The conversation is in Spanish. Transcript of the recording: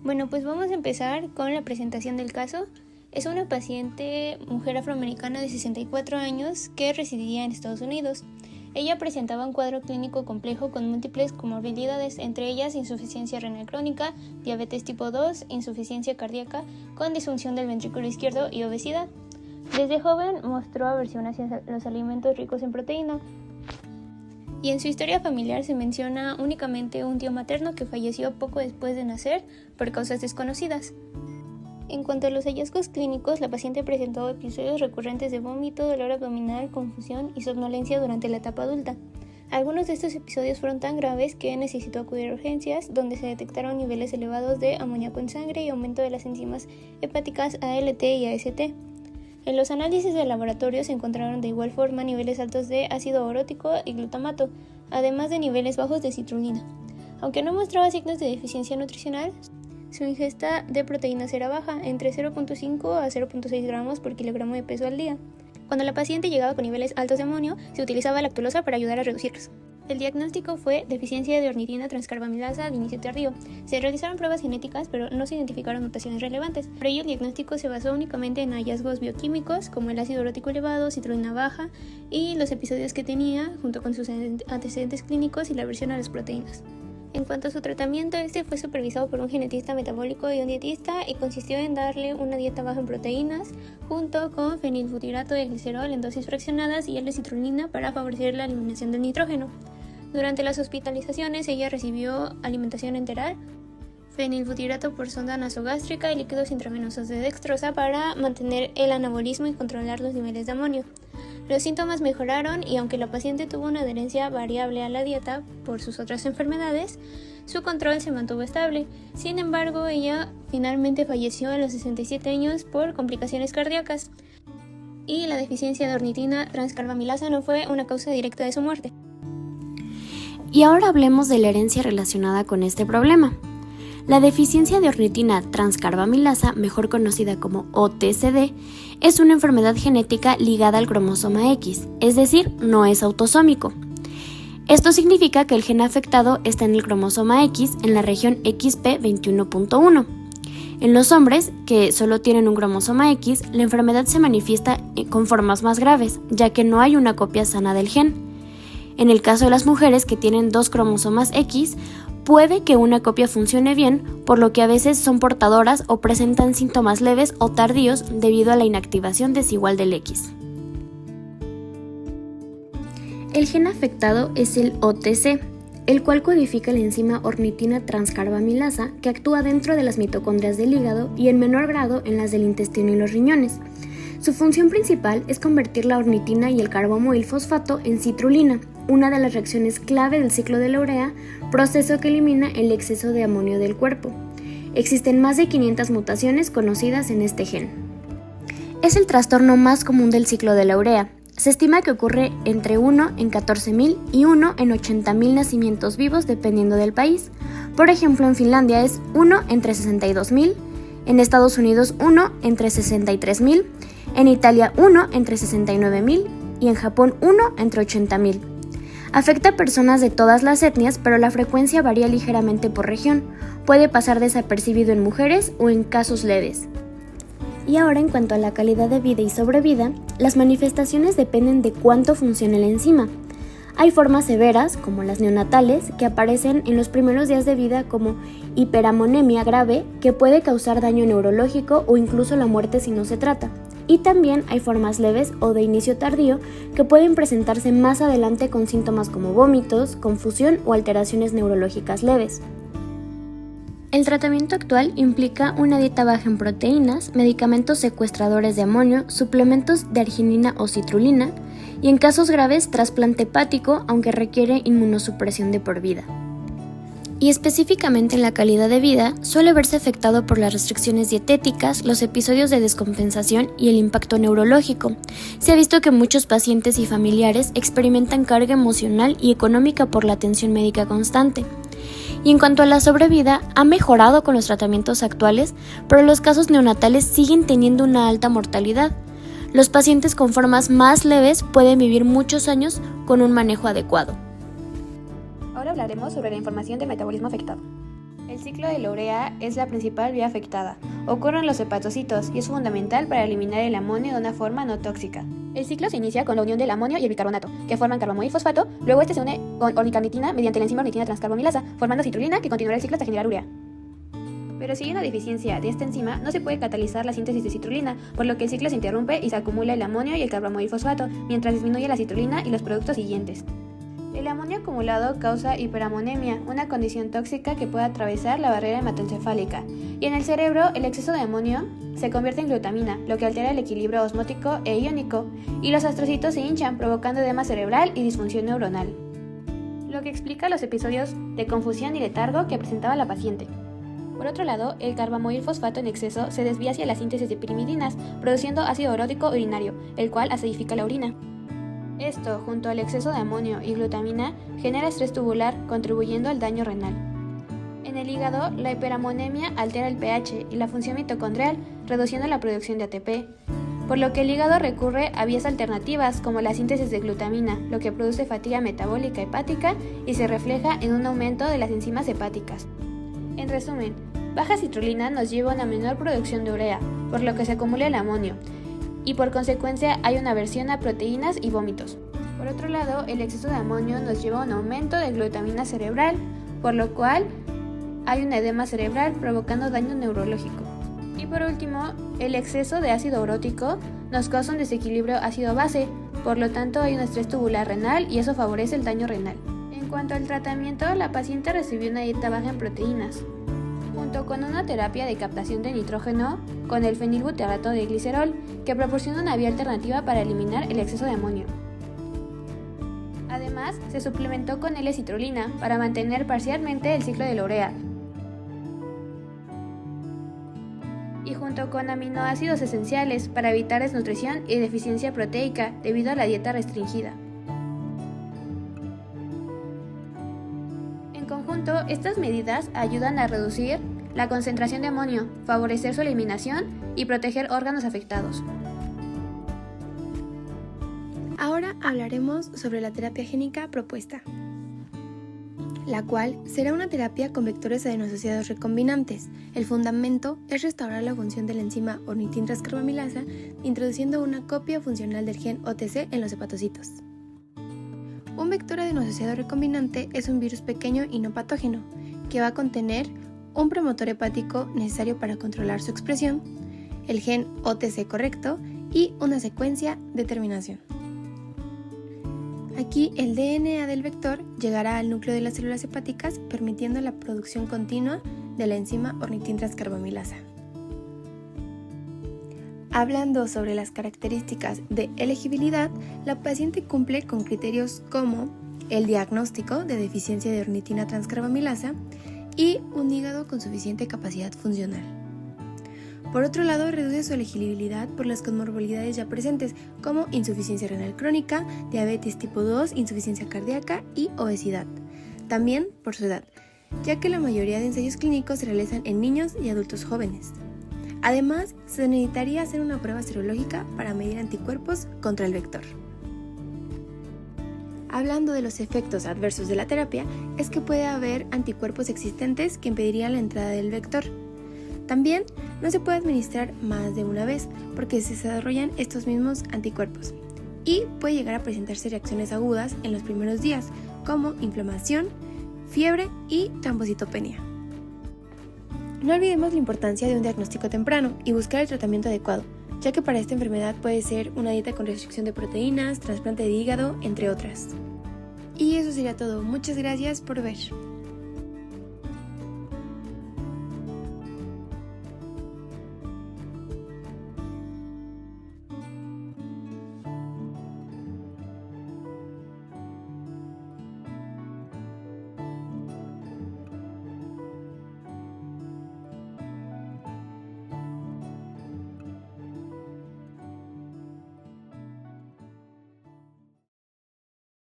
Bueno, pues vamos a empezar con la presentación del caso. Es una paciente mujer afroamericana de 64 años que residía en Estados Unidos. Ella presentaba un cuadro clínico complejo con múltiples comorbilidades, entre ellas insuficiencia renal crónica, diabetes tipo 2, insuficiencia cardíaca con disfunción del ventrículo izquierdo y obesidad. Desde joven mostró aversión hacia los alimentos ricos en proteína. Y en su historia familiar se menciona únicamente un tío materno que falleció poco después de nacer por causas desconocidas. En cuanto a los hallazgos clínicos, la paciente presentó episodios recurrentes de vómito, dolor abdominal, confusión y somnolencia durante la etapa adulta. Algunos de estos episodios fueron tan graves que necesitó acudir a urgencias, donde se detectaron niveles elevados de amoníaco en sangre y aumento de las enzimas hepáticas ALT y AST. En los análisis de laboratorio se encontraron de igual forma niveles altos de ácido orótico y glutamato, además de niveles bajos de citrulina. Aunque no mostraba signos de deficiencia nutricional, su ingesta de proteínas era baja, entre 0.5 a 0.6 gramos por kilogramo de peso al día. Cuando la paciente llegaba con niveles altos de amonio, se utilizaba lactulosa para ayudar a reducirlos. El diagnóstico fue deficiencia de ornitina transcarbamilasa de inicio tardío. Se realizaron pruebas genéticas, pero no se identificaron mutaciones relevantes. Por ello, el diagnóstico se basó únicamente en hallazgos bioquímicos, como el ácido urótico elevado, citrulina baja y los episodios que tenía, junto con sus antecedentes clínicos y la aversión a las proteínas. En cuanto a su tratamiento, este fue supervisado por un genetista metabólico y un dietista y consistió en darle una dieta baja en proteínas junto con fenilbutirato de glicerol en dosis fraccionadas y L-citrulina para favorecer la eliminación del nitrógeno. Durante las hospitalizaciones, ella recibió alimentación enteral, fenilbutirato por sonda nasogástrica y líquidos intravenosos de dextrosa para mantener el anabolismo y controlar los niveles de amonio. Los síntomas mejoraron y aunque la paciente tuvo una adherencia variable a la dieta por sus otras enfermedades, su control se mantuvo estable. Sin embargo, ella finalmente falleció a los 67 años por complicaciones cardíacas y la deficiencia de ornitina transcarbamilasa no fue una causa directa de su muerte. Y ahora hablemos de la herencia relacionada con este problema. La deficiencia de ornitina transcarbamilasa, mejor conocida como OTCD, es una enfermedad genética ligada al cromosoma X, es decir, no es autosómico. Esto significa que el gen afectado está en el cromosoma X en la región XP21.1. En los hombres, que solo tienen un cromosoma X, la enfermedad se manifiesta con formas más graves, ya que no hay una copia sana del gen. En el caso de las mujeres que tienen dos cromosomas X, puede que una copia funcione bien, por lo que a veces son portadoras o presentan síntomas leves o tardíos debido a la inactivación desigual del X. El gen afectado es el OTC, el cual codifica la enzima ornitina transcarbamilasa que actúa dentro de las mitocondrias del hígado y en menor grado en las del intestino y los riñones. Su función principal es convertir la ornitina y el carbamoil fosfato en citrulina, una de las reacciones clave del ciclo de la urea, proceso que elimina el exceso de amonio del cuerpo. Existen más de 500 mutaciones conocidas en este gen. Es el trastorno más común del ciclo de la urea. Se estima que ocurre entre 1 en 14.000 y 1 en 80.000 nacimientos vivos dependiendo del país. Por ejemplo, en Finlandia es 1 entre 62.000, en Estados Unidos 1 entre 63.000, en Italia 1 entre 69.000 y en Japón 1 entre 80.000. Afecta a personas de todas las etnias, pero la frecuencia varía ligeramente por región. Puede pasar desapercibido en mujeres o en casos leves. Y ahora, en cuanto a la calidad de vida y sobrevida, las manifestaciones dependen de cuánto funciona la enzima. Hay formas severas, como las neonatales, que aparecen en los primeros días de vida como hiperamonemia grave, que puede causar daño neurológico o incluso la muerte si no se trata. Y también hay formas leves o de inicio tardío que pueden presentarse más adelante con síntomas como vómitos, confusión o alteraciones neurológicas leves. El tratamiento actual implica una dieta baja en proteínas, medicamentos secuestradores de amonio, suplementos de arginina o citrulina y en casos graves trasplante hepático, aunque requiere inmunosupresión de por vida. Y específicamente en la calidad de vida suele verse afectado por las restricciones dietéticas, los episodios de descompensación y el impacto neurológico. Se ha visto que muchos pacientes y familiares experimentan carga emocional y económica por la atención médica constante. Y en cuanto a la sobrevida, ha mejorado con los tratamientos actuales, pero los casos neonatales siguen teniendo una alta mortalidad. Los pacientes con formas más leves pueden vivir muchos años con un manejo adecuado. Ahora hablaremos sobre la información del metabolismo afectado. El ciclo de la urea es la principal vía afectada. Ocurre en los hepatocitos y es fundamental para eliminar el amonio de una forma no tóxica. El ciclo se inicia con la unión del amonio y el bicarbonato, que forman carbamoil-fosfato. Luego este se une con ornicarnitina mediante la enzima ornitina transcarbamilasa, formando citrulina, que continuará el ciclo hasta generar urea. Pero si hay una deficiencia de esta enzima, no se puede catalizar la síntesis de citrulina, por lo que el ciclo se interrumpe y se acumula el amonio y el carbamoil-fosfato, mientras disminuye la citrulina y los productos siguientes. El amonio acumulado causa hiperamonemia, una condición tóxica que puede atravesar la barrera hematoencefálica. Y en el cerebro, el exceso de amonio se convierte en glutamina, lo que altera el equilibrio osmótico e iónico, y los astrocitos se hinchan, provocando edema cerebral y disfunción neuronal, lo que explica los episodios de confusión y letargo que presentaba la paciente. Por otro lado, el carbamoil-fosfato en exceso se desvía hacia la síntesis de pirimidinas, produciendo ácido urótico urinario, el cual acidifica la orina. Esto, junto al exceso de amonio y glutamina, genera estrés tubular, contribuyendo al daño renal. En el hígado, la hiperamonemia altera el pH y la función mitocondrial, reduciendo la producción de ATP, por lo que el hígado recurre a vías alternativas como la síntesis de glutamina, lo que produce fatiga metabólica hepática y se refleja en un aumento de las enzimas hepáticas. En resumen, baja citrulina nos lleva a una menor producción de urea, por lo que se acumula el amonio, y por consecuencia hay una aversión a proteínas y vómitos. Por otro lado, el exceso de amonio nos lleva a un aumento de glutamina cerebral, por lo cual hay un edema cerebral provocando daño neurológico. Y por último, el exceso de ácido urótico nos causa un desequilibrio ácido-base, por lo tanto hay un estrés tubular renal y eso favorece el daño renal. En cuanto al tratamiento, la paciente recibió una dieta baja en proteínas, junto con una terapia de captación de nitrógeno con el fenilbutirato de glicerol, que proporciona una vía alternativa para eliminar el exceso de amonio. Además, se suplementó con L-citrulina para mantener parcialmente el ciclo de la urea, y junto con aminoácidos esenciales para evitar desnutrición y deficiencia proteica debido a la dieta restringida. En conjunto, estas medidas ayudan a reducir la concentración de amonio, favorecer su eliminación y proteger órganos afectados. Ahora hablaremos sobre la terapia génica propuesta, la cual será una terapia con vectores adeno-asociados recombinantes. El fundamento es restaurar la función de la enzima ornitin transcarbamilasa introduciendo una copia funcional del gen OTC en los hepatocitos. Un vector adeno-asociado recombinante es un virus pequeño y no patógeno que va a contener un promotor hepático necesario para controlar su expresión, el gen OTC correcto y una secuencia de terminación. Aquí el DNA del vector llegará al núcleo de las células hepáticas permitiendo la producción continua de la enzima ornitin transcarbamilasa. Hablando sobre las características de elegibilidad, la paciente cumple con criterios como el diagnóstico de deficiencia de ornitina transcarbamilasa y un hígado con suficiente capacidad funcional. Por otro lado, reduce su elegibilidad por las comorbilidades ya presentes como insuficiencia renal crónica, diabetes tipo 2, insuficiencia cardíaca y obesidad. También por su edad, ya que la mayoría de ensayos clínicos se realizan en niños y adultos jóvenes. Además, se necesitaría hacer una prueba serológica para medir anticuerpos contra el vector. Hablando de los efectos adversos de la terapia, es que puede haber anticuerpos existentes que impedirían la entrada del vector. También no se puede administrar más de una vez porque se desarrollan estos mismos anticuerpos y puede llegar a presentarse reacciones agudas en los primeros días como inflamación, fiebre y trombocitopenia. No olvidemos la importancia de un diagnóstico temprano y buscar el tratamiento adecuado, ya que para esta enfermedad puede ser una dieta con restricción de proteínas, trasplante de hígado, entre otras. Y eso sería todo. Muchas gracias por ver.